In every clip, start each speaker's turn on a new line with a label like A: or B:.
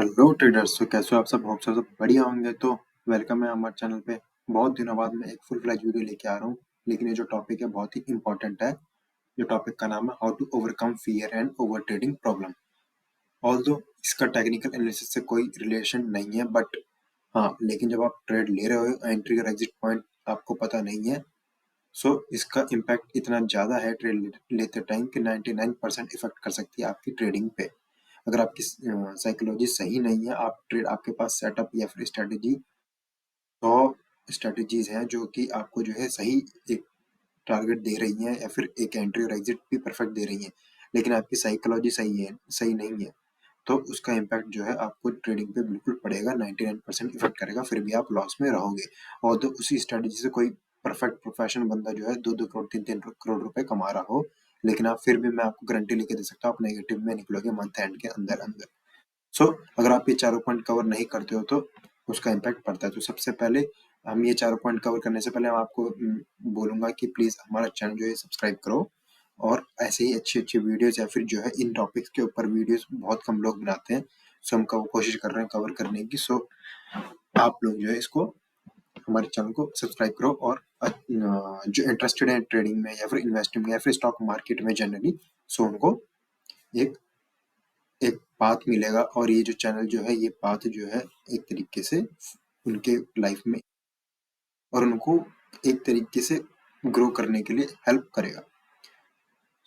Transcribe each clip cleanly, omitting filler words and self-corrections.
A: Hello traders. तो कैसे हो आप सब? होप सब बढ़िया होंगे। तो वेलकम है हमारे चैनल पे। बहुत दिनों बाद मैं एक फुल फ्लैज वीडियो लेके आ रहा हूँ, लेकिन ये जो टॉपिक है बहुत ही इंपॉर्टेंट है। जो टॉपिक का नाम है how to overcome fear and over trading problem. Although इसका टेक्निकल एनालिसिस से कोई रिलेशन नहीं है, बट हाँ, लेकिन जब आप ट्रेड ले रहे हो, एंट्री और एग्जिट पॉइंट आपको पता नहीं है, सो इसका इम्पैक्ट इतना ज़्यादा है ट्रेड लेते टाइम कि 99% इफेक्ट कर सकती है आपकी ट्रेडिंग पे। अगर आपकी साइकोलॉजी सही नहीं है, आपके पास सेटअप या फिर स्ट्रेटेजी 100 स्ट्रेटेजीज हैं जो कि आपको जो है सही एक टारगेट दे रही हैं या फिर एक एंट्री और एग्जिट भी परफेक्ट दे रही हैं, लेकिन आपकी साइकोलॉजी सही नहीं है, तो उसका इम्पैक्ट जो है आपको ट्रेडिंग पे बिल्कुल पड़ेगा। 99% इफेक्ट करेगा, फिर भी आप लॉस में रहोगे। और तो उसी स्ट्रेटेजी से कोई परफेक्ट प्रोफेशनल बंदा जो है 2-2 करोड़ 3-3 करोड़ रुपए कमा रहा हो, लेकिन आप फिर भी, मैं आपको गारंटी लेके दे सकता हूँ, आप नेगेटिव में निकलोगे मंथ एंड के अंदर अंदर। सो अगर आप ये चारों पॉइंट कवर नहीं करते हो तो उसका इम्पैक्ट पड़ता है। तो सबसे पहले हम ये चारों पॉइंट कवर करने से पहले हम आपको बोलूंगा कि प्लीज हमारा चैनल जो है सब्सक्राइब करो। और ऐसे ही अच्छी अच्छी वीडियोस या फिर जो है इन टॉपिक्स के ऊपर वीडियोस बहुत कम लोग बनाते हैं, सो हम कोशिश कर रहे हैं कवर करने की। सो आप लोग जो है इसको, हमारे चैनल को सब्सक्राइब करो। और जो इंटरेस्टेड है ट्रेडिंग में या फिर इन्वेस्टिंग में या फिर स्टॉक मार्केट में जनरली, सो उनको एक एक पाथ मिलेगा। और ये जो चैनल जो है, ये पाथ जो है एक तरीके से उनके लाइफ में और उनको एक तरीके से ग्रो करने के लिए हेल्प करेगा।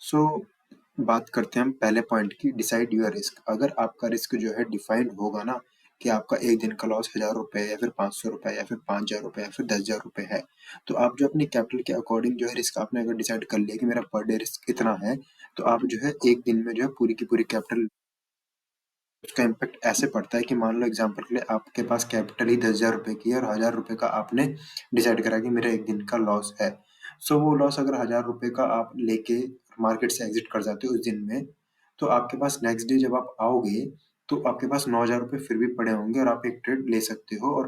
A: सो बात करते हैं हम पहले पॉइंट की, डिसाइड योर रिस्क। अगर आपका रिस्क जो है डिफाइंड होगा ना, कि आपका एक दिन का लॉस 1000 रुपए या फिर 500 रुपए या फिर 5000 रुपए या फिर 10,000 रुपए है, तो आप जो अपनी कैपिटल के अकॉर्डिंग जो है रिस्क आपने अगर डिसाइड कर लिया कि मेरा पर डे रिस्क इतना है, तो आप जो है एक दिन में जो है पूरी की पूरी कैपिटल, उसका इम्पैक्ट ऐसे पड़ता है कि मान लो एग्जांपल के लिए आपके पास कैपिटल ही 10,000 रुपए की है और 1000 रुपए का आपने डिसाइड करा कि मेरा एक दिन का लॉस है। सो वो लॉस अगर 1000 रुपए का आप लेके मार्केट से एग्जिट कर जाते हो उस दिन में, तो आपके पास नेक्स्ट डे जब आप आओगे, तो आपके पास 9,000 रुपए फिर भी पड़े होंगे और आप एक ट्रेड ले सकते हो। और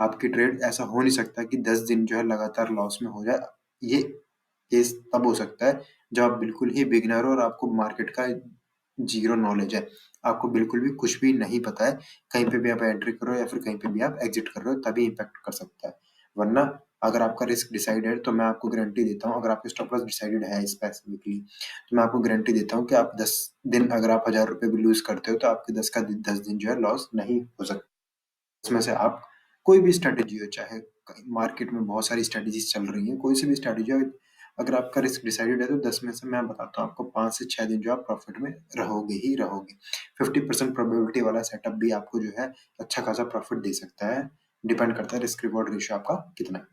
A: आपकी ट्रेड, ऐसा हो नहीं सकता कि 10 दिन जो है लगातार लॉस में हो जाए। ये केस तब हो सकता है जब आप बिल्कुल ही बिगिनर हो और आपको मार्केट का जीरो नॉलेज है, आपको बिल्कुल भी कुछ भी नहीं पता है, कहीं पे भी आप एंट्री कर रहे हो या फिर कहीं पे भी आप एग्जिट कर रहे हो, तभी इम्पैक्ट कर सकता है। वरना अगर आपका रिस्क डिसाइडेड है, तो मैं आपको गारंटी देता हूँ, अगर आपका स्टॉप लॉस डिसाइडेड है स्पेसिफिकली, तो मैं आपको गारंटी देता हूँ कि आप 10 दिन अगर आप 1000 रुपए भी लूज करते हो, तो आपके 10 दिन जो है लॉस नहीं हो सकता। इसमें से आप कोई भी स्ट्रेटेजी हो, चाहे मार्केट में बहुत सारी स्ट्रेटेजीज चल रही हैं, कोई सी भी स्ट्रेटेजी हो, अगर आपका रिस्क डिसाइडेड है, तो 10 में से मैं बताता हूँ आपको 5 से 6 दिन जो आप प्रॉफिट में रहोगे ही रहोगे। 50% प्रोबेबिलिटी वाला सेटअप भी आपको जो है अच्छा खासा प्रॉफिट दे सकता है। डिपेंड करता है रिस्क रिवॉर्ड रेशियो आपका कितना है।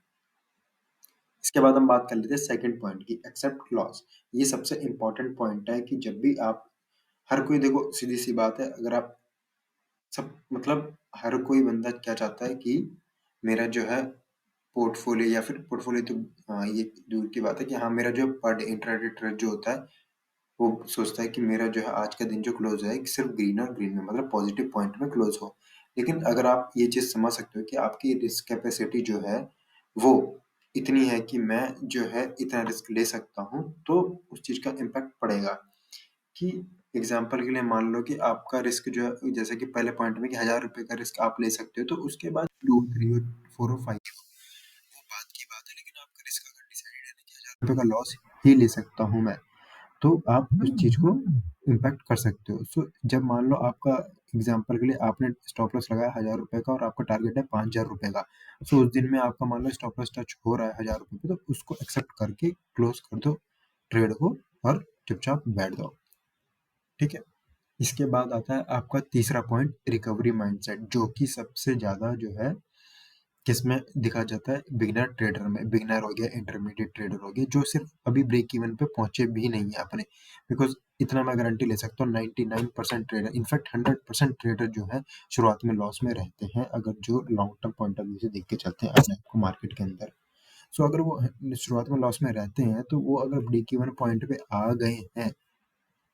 A: इसके बाद हम बात कर लेते हैं सेकंड पॉइंट की, एक्सेप्ट लॉस। ये सबसे इंपॉर्टेंट पॉइंट है कि जब भी आप, हर कोई, देखो सीधी सी बात है, अगर आप सब मतलब हर कोई बंदा क्या चाहता है कि मेरा जो है पोर्टफोलियो या फिर पोर्टफोलियो तो ये दूर की बात है कि हाँ, मेरा जो पर डे इंट्राडे ट्रेड जो होता है, वो सोचता है कि मेरा जो है आज का दिन जो क्लोज है कि सिर्फ ग्रीन और ग्रीन में, मतलब पॉजिटिव पॉइंट में क्लोज हो। लेकिन अगर आप ये चीज समझ सकते हो कि आपकी रिस्क कैपेसिटी जो है वो इतनी है कि मैं जो है इतना रिस्क ले सकता हूँ, तो उस चीज का इम्पैक्ट पड़ेगा। कि एग्जाम्पल के लिए मान लो कि आपका रिस्क जो है, जैसे कि पहले पॉइंट में कि 1000 रुपए का रिस्क आप ले सकते हो, तो उसके बाद 2 3 4 5 वो बात की बात है, लेकिन आपका रिस्क अगर डिसाइडेड है ना कि 1000 रुपए का लॉस ही ले सकता हूँ मैं, तो आप उस चीज को इम्पैक्ट कर सकते हो। सो जब मान लो आपका, एग्जाम्पल के लिए आपने स्टॉप लॉस लगाया 1000 रुपए का और आपका टारगेट है 5000 रुपए का, सो उस दिन में आपका मान लो स्टॉप लॉस टच हो रहा है 1000 रुपए पे, तो उसको एक्सेप्ट करके क्लोज कर दो ट्रेड को और चुपचाप बैठ जाओ। ठीक है। इसके बाद आता है आपका तीसरा पॉइंट, रिकवरी माइंडसेट, जो कि सबसे ज्यादा जो है किसमें दिखा जाता है, बिगिनर ट्रेडर में। बिगिनर हो गया, इंटरमीडिएट ट्रेडर हो गया, जो सिर्फ अभी ब्रेक इवन पे पहुंचे भी नहीं है अपने। बिकॉज इतना मैं गारंटी ले सकता हूँ, 99% ट्रेडर, इनफैक्ट 100% ट्रेडर जो है शुरुआत में लॉस में रहते हैं, अगर जो long term point of view से देख के चलते हैं अपने आप को मार्केट के अंदर। सो अगर वो शुरुआत में लॉस में रहते हैं, तो वो अगर ब्रेक इवन पॉइंट पे आ गए हैं,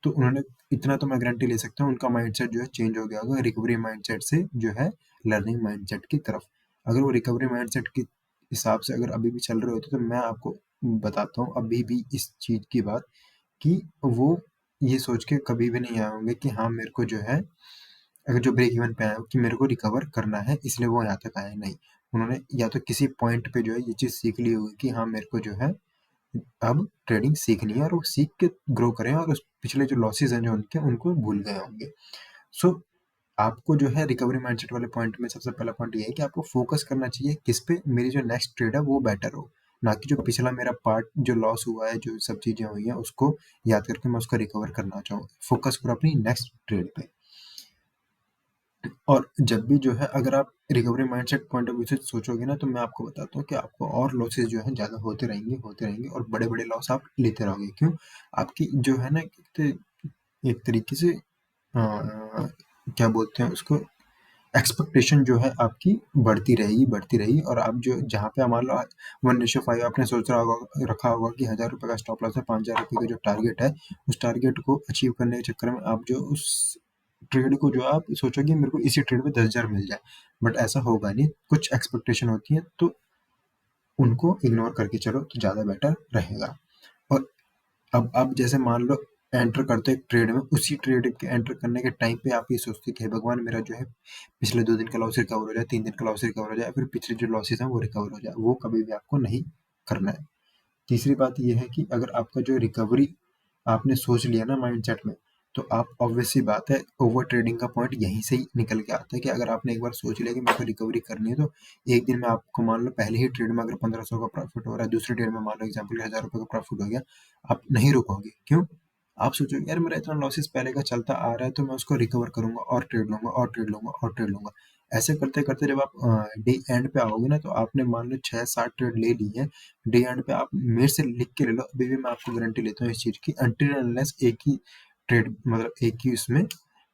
A: तो उन्होंने, इतना तो मैं गारंटी ले सकता हूँ, उनका माइंडसेट जो है चेंज हो गया होगा रिकवरी माइंडसेट से जो है लर्निंग माइंडसेट की तरफ। अगर वो रिकवरी माइंडसेट के हिसाब से अगर अभी भी चल रहे होते, तो मैं आपको बताता हूँ अभी भी इस चीज की बात, कि वो ये सोच के कभी भी नहीं आए होंगे कि हाँ, मेरे को जो है अगर जो ब्रेक इवन पे आया हो कि मेरे को रिकवर करना है इसलिए वो यहाँ तक आया, नहीं। उन्होंने या तो किसी पॉइंट पे जो है ये चीज़ सीख ली होगी कि हाँ, मेरे को जो है अब ट्रेडिंग सीखनी है, और वो सीख के ग्रो करें और उस पिछले जो लॉसेस हैं जो उनके, उनको भूल गए होंगे। सो आपको जो है रिकवरी माइंडसेट वाले पॉइंट में सबसे पहला पॉइंट ये है कि आपको फोकस करना चाहिए किस पे मेरी जो नेक्स्ट ट्रेड है वो बेटर हो, ना कि जो पिछला मेरा पार्ट जो लॉस हुआ है, जो सब चीज़ें हुई हैं उसको याद करके मैं उसको रिकवर करना चाहूँ। फोकस करो अपनी नेक्स्ट ट्रेड पे। और जब भी जो है अगर आप recovery mindset point of view से सोचोगे ना, तो मैं आपको बताता हूँ कि आपको और लॉसेस जो है ज़्यादा होते रहेंगे और बड़े-बड़े लॉस आप लेते रहोगे। क्यों? आपकी जो है ना एक तरीके से क्या बोलते हैं उसको, एक्सपेक्टेशन जो है आपकी बढ़ती रहेगी, और आप जो जहाँ पे मान लो 1:5 आपने सोच रखा होगा कि ₹1000 का स्टॉप लॉस है, ₹5000 का जो टारगेट है, उस टारगेट को अचीव करने के चक्कर में आप जो उस ट्रेड को जो आप सोचोगे मेरे को इसी ट्रेड में 10,000 मिल जाए, बट ऐसा होगा नहीं। कुछ एक्सपेक्टेशन होती है, तो उनको इग्नोर करके चलो तो ज़्यादा बेटर रहेगा। और अब आप जैसे मान लो एंटर करते हो एक ट्रेड में, उसी ट्रेड के एंटर करने के टाइम पे आप ये सोचते हो कि हे भगवान, मेरा जो है पिछले 2 दिन का लॉस रिकवर हो जाए, 3 दिन का लॉस रिकवर हो जाए, फिर पिछले जो लॉसेस हैं वो रिकवर हो जाए। वो कभी भी आपको नहीं करना है। तीसरी बात ये है कि अगर आपका जो रिकवरी आपने सोच लिया ना माइंडसेट में, तो आप ऑब्वियस सी बात है, ओवर ट्रेडिंग का पॉइंट यहीं से ही निकल के आता है कि अगर आपने एक बार सोच लिया कि मेरे को रिकवरी करनी है, तो एक दिन में आपको मान लो पहले ही ट्रेड में अगर 1500 का प्रॉफिट हो रहा है, दूसरी ट्रेड में मान लो एग्जाम्पल ₹1000 का प्रॉफिट हो गया, आप नहीं रुकोगे। क्यों? आप सोचोगे यार मेरा इतना लॉसेस पहले का चलता आ रहा है, तो मैं उसको रिकवर करूंगा और ट्रेड लूंगा और ट्रेड लूंगा और ट्रेड लूंगा। ऐसे करते करते जब आप डे एंड पे आओगे ना, तो आपने मान लो 6-7 ट्रेड ले ली है। डे एंड पे आप मेरे से लिख के ले लो, अभी भी मैं आपको गारंटी लेता हूँ इस चीज़ की, अनटिल अनलेस एक ही ट्रेड मतलब एक ही उसमें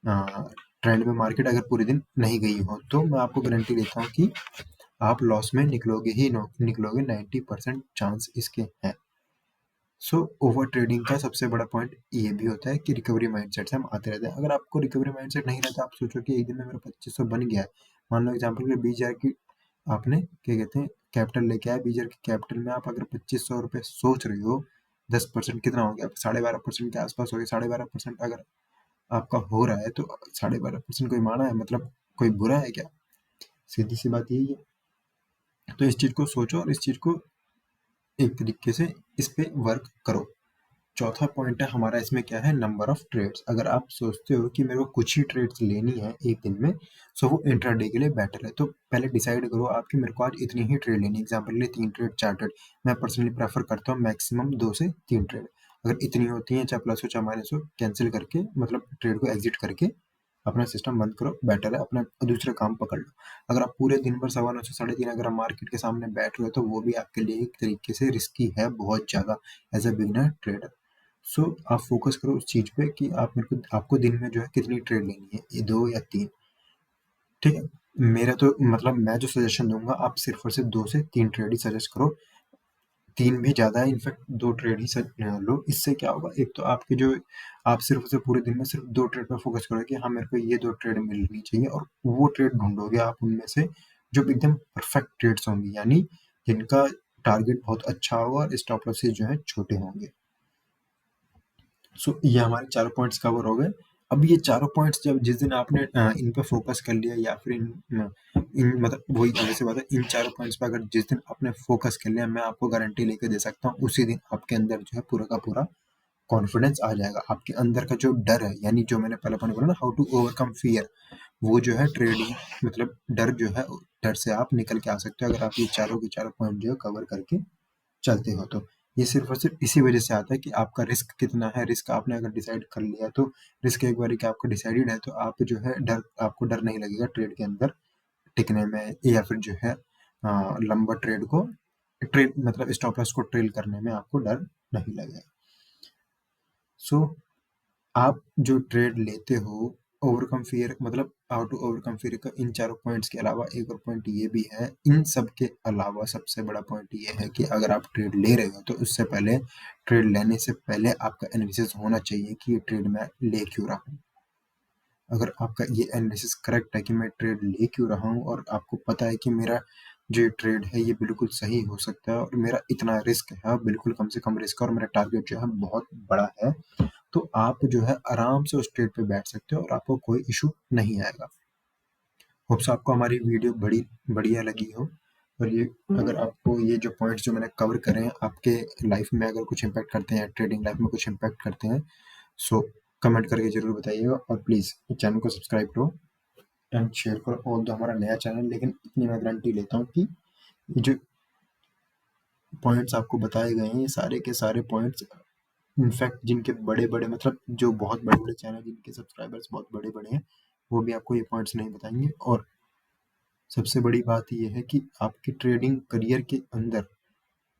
A: ट्रेंड में मार्केट अगर पूरे दिन नहीं गई हो, तो मैं आपको गारंटी देता हूँ कि आप लॉस में निकलोगे ही निकलोगे। 90% चांस इसके हैं। सो ओवर ट्रेडिंग का सबसे बड़ा पॉइंट ये भी होता है कि रिकवरी माइंडसेट से हम आते रहते हैं। अगर आपको रिकवरी माइंडसेट नहीं रहता, आप सोचो कि एक दिन में मेरा 2500 बन गया है। मान लो एग्जांपल के लिए 20,000 की आपने क्या कहते हैं कैपिटल लेके आए, 20,000 के कैपिटल में आप अगर ₹2500 सोच रहे हो, 10% कितना हो गया? 12.5% के आसपास हो गया। 12.5% अगर आपका हो रहा है, तो 12.5% कोई माड़ा है? मतलब कोई बुरा है क्या? सीधी सी बात यही है। तो इस चीज को सोचो और इस चीज को एक तरीके से इस पे वर्क करो। चौथा पॉइंट है हमारा इसमें क्या है, नंबर ऑफ ट्रेड्स। अगर आप सोचते हो कि मेरे को कुछ ही ट्रेड्स लेनी है एक दिन में, सो वो इंट्राडे के लिए बेटर है। तो पहले डिसाइड करो आप कि मेरे को आज इतनी ही ट्रेड लेनी है। एग्जाम्पल के लिए 3 ट्रेड 4 ट्रेड, मैं पर्सनली प्रेफर करता हूँ मैक्सिमम 2 से 3 ट्रेड। अगर इतनी होती है, चाहे प्लस हो चाहे माइनस हो, कैंसिल करके मतलब ट्रेड को एग्जिट करके अपना सिस्टम बंद करो, बेटर है। अपना दूसरा काम पकड़ लो। अगर आप पूरे दिन भर 9:15 से 3:30 अगर आप मार्केट के सामने बैठ रहे हो, तो वो भी आपके लिए एक तरीके से रिस्की है बहुत ज़्यादा एज अ बिगिनर ट्रेडर। सो आप फ़ोकस करो उस चीज़ पे कि आप मेरे को आपको दिन में जो है कितनी ट्रेड लेनी है, ये 2 या 3, ठीक है? मेरा तो मतलब मैं जो सजेशन दूँगा, आप सिर्फ़ और सिर्फ़ 2 से 3 ट्रेड ही सजेस्ट करो। 3 भी ज़्यादा है, इनफैक्ट 2 ट्रेड ही लो। इससे क्या होगा, एक तो आपके जो आप सिर्फ़ और सिर्फ़ पूरे दिन में सिर्फ़ 2 ट्रेड पे फ़ोकस करोगे कि हाँ, मेरे को ये 2 ट्रेड मिलनी चाहिए, और वो ट्रेड ढूँढोगे आप उनमें से जो एकदम परफ़ेक्ट ट्रेड्स होंगी, यानी जिनका टारगेट बहुत अच्छा होगा और स्टॉप लॉसेस जो हैं छोटे होंगे। सो ये हमारे चारों पॉइंट्स कवर हो गए। अब ये चारों पॉइंट्स जब जिस दिन आपने इन पे फोकस कर लिया, या फिर इन मतलब वही ऑब्वियस सी बात है, इन चारों पॉइंट्स पे अगर जिस दिन आपने फोकस कर लिया, मैं आपको गारंटी लेके दे सकता हूँ उसी दिन आपके अंदर जो है पूरा का पूरा कॉन्फिडेंस आ जाएगा। आपके अंदर का जो डर है, यानी जो मैंने पहले पॉइंट बोला ना, हाउ टू ओवरकम फियर, वो जो है ट्रेडिंग मतलब डर जो है, डर से आप निकल के आ सकते हो अगर आप ये चारों के चारों पॉइंट जो है कवर करके चलते हो तो। ये सिर्फ़ और सिर्फ़ इसी वज़ह से आता है कि आपका रिस्क कितना है। रिस्क आपने अगर डिसाइड कर लिया, तो रिस्क एक बारी कि आपका डिसाइडेड है, तो आप जो है आपको डर नहीं लगेगा ट्रेड के अंदर टिकने में, या फिर जो है लंबा ट्रेड को ट्रेड मतलब स्टॉप लॉस को ट्रेल करने में आपको डर नहीं लगेगा। सो आप जो ट्रेड लेते हो, ओवरकम फियर मतलब हाउ टू ओवरकम फियर का इन चारों पॉइंट्स के अलावा एक और पॉइंट ये भी है। इन सब के अलावा सबसे बड़ा पॉइंट ये है कि अगर आप ट्रेड ले रहे हो, तो उससे पहले ट्रेड लेने से पहले आपका एनालिसिस होना चाहिए कि ये ट्रेड मैं ले क्यों रहा हूँ। अगर आपका ये एनालिसिस करेक्ट है कि मैं ट्रेड ले क्यों रहा हूँ, और आपको पता है कि मेरा जो ये ट्रेड है ये बिल्कुल सही हो सकता है, और मेरा इतना रिस्क है, बिल्कुल कम से कम रिस्क है, और मेरा टारगेट जो है बहुत बड़ा है, तो आप जो है आराम से उस ट्रेड पे बैठ सकते हो और आपको कोई इशू नहीं आएगा। होप्स आपको हमारी वीडियो बड़ी बढ़िया लगी हो और ये अगर आपको ये जो पॉइंट्स जो मैंने कवर करे हैं आपके लाइफ में अगर कुछ इम्पैक्ट करते हैं, ट्रेडिंग लाइफ में कुछ इम्पैक्ट करते हैं, सो कमेंट करके जरूर बताइएगा और प्लीज़ चैनल को सब्सक्राइब करो एंड शेयर करो। ऑल दो हमारा नया चैनल, लेकिन इतनी मैं गारंटी लेता हूँ कि ये जो पॉइंट्स आपको बताए गए हैं ये सारे के सारे पॉइंट्स इनफैक्ट जिनके बड़े-बड़े मतलब जो बहुत बड़े-बड़े चैनल जिनके सब्सक्राइबर्स बहुत बड़े-बड़े हैं, वो भी आपको ये पॉइंट्स नहीं बताएँगे। और सबसे बड़ी बात ये है कि आपके ट्रेडिंग करियर के अंदर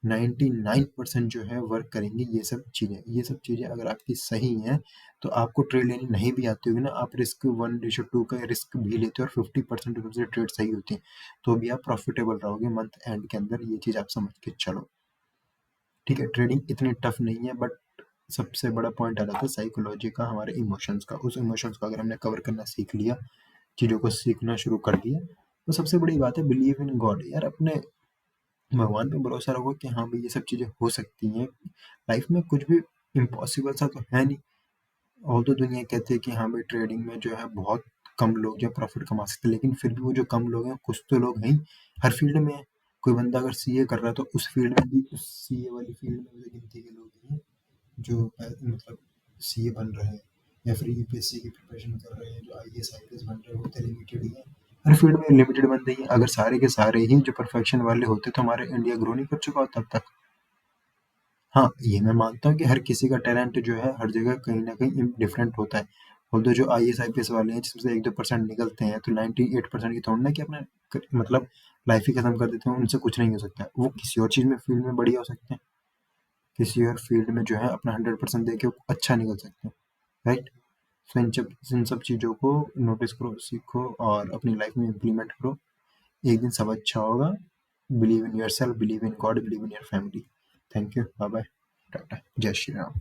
A: 99% जो है वर्क करेंगी ये सब चीज़ें। ये सब चीज़ें अगर आपकी सही हैं, तो आपको ट्रेड लेनी नहीं भी आती होगी ना, आप रिस्क 1:2 का रिस्क भी लेते हो और 50% से ट्रेड सही होती है, तो भी आप प्रॉफिटेबल रहोगे मंथ एंड के अंदर, ये चीज़ आप समझ के चलो। ठीक है, ट्रेडिंग इतनी टफ नहीं है बट सबसे बड़ा पॉइंट आ जाता है साइकोलॉजी का, हमारे इमोशंस का। उस इमोशंस को अगर हमने कवर करना सीख लिया, चीज़ों को सीखना शुरू कर दिया, तो सबसे बड़ी बात है बिलीव इन गॉड। यार अपने भगवान पे भरोसा रखो कि हाँ भाई ये सब चीज़ें हो सकती हैं। लाइफ में कुछ भी इम्पॉसिबल सा तो है नहीं। ऑल्दो दुनिया कहती है कि हाँ भाई ट्रेडिंग में जो है बहुत कम लोग जो प्रॉफिट कमा सकते हैं, लेकिन फिर भी वो जो कम लोग हैं कुछ तो लोग हैं ही, हर फील्ड में है। कोई बंदा अगर सीए कर रहा है तो उस फील्ड में भी उस सीए वाली फील्ड में भी गिनती के लोग ही हैं जो मतलब सीए बन रहे हैं या फिर यूपीएससी की प्रिपरेशन कर रहे हैं, जो आईएएस आईपीएस बन रहे हैं, वो तो लिमिटेड ही है। हर फील्ड में लिमिटेड बंदे ही हैं। अगर सारे के सारे ही जो परफेक्शन वाले होते तो हमारे इंडिया ग्रो नहीं कर चुका होता तब तक। हाँ, ये मैं मानता हूँ कि हर किसी का टैलेंट जो है हर जगह कहीं न कहीं डिफरेंट होता है। ऑल्दो जो आईएएस आईपीएस वाले हैं जिसमें से 1-2% निकलते हैं तो 98% की थोड़ी ना कि अपना मतलब लाइफ ही खत्म कर देते हैं, उनसे कुछ नहीं हो सकता है। वो किसी और चीज़ में फील्ड में बढ़िया हो सकते हैं, किसी और फील्ड में जो है अपना 100% दे के अच्छा निकल सकते हैं, राइट? सो इन सब चीज़ों को नोटिस करो, सीखो और अपनी लाइफ में इम्प्लीमेंट करो। एक दिन सब अच्छा होगा। Believe in yourself, believe in God, believe in your family. Thank you, bye bye, tata, जय श्री राम।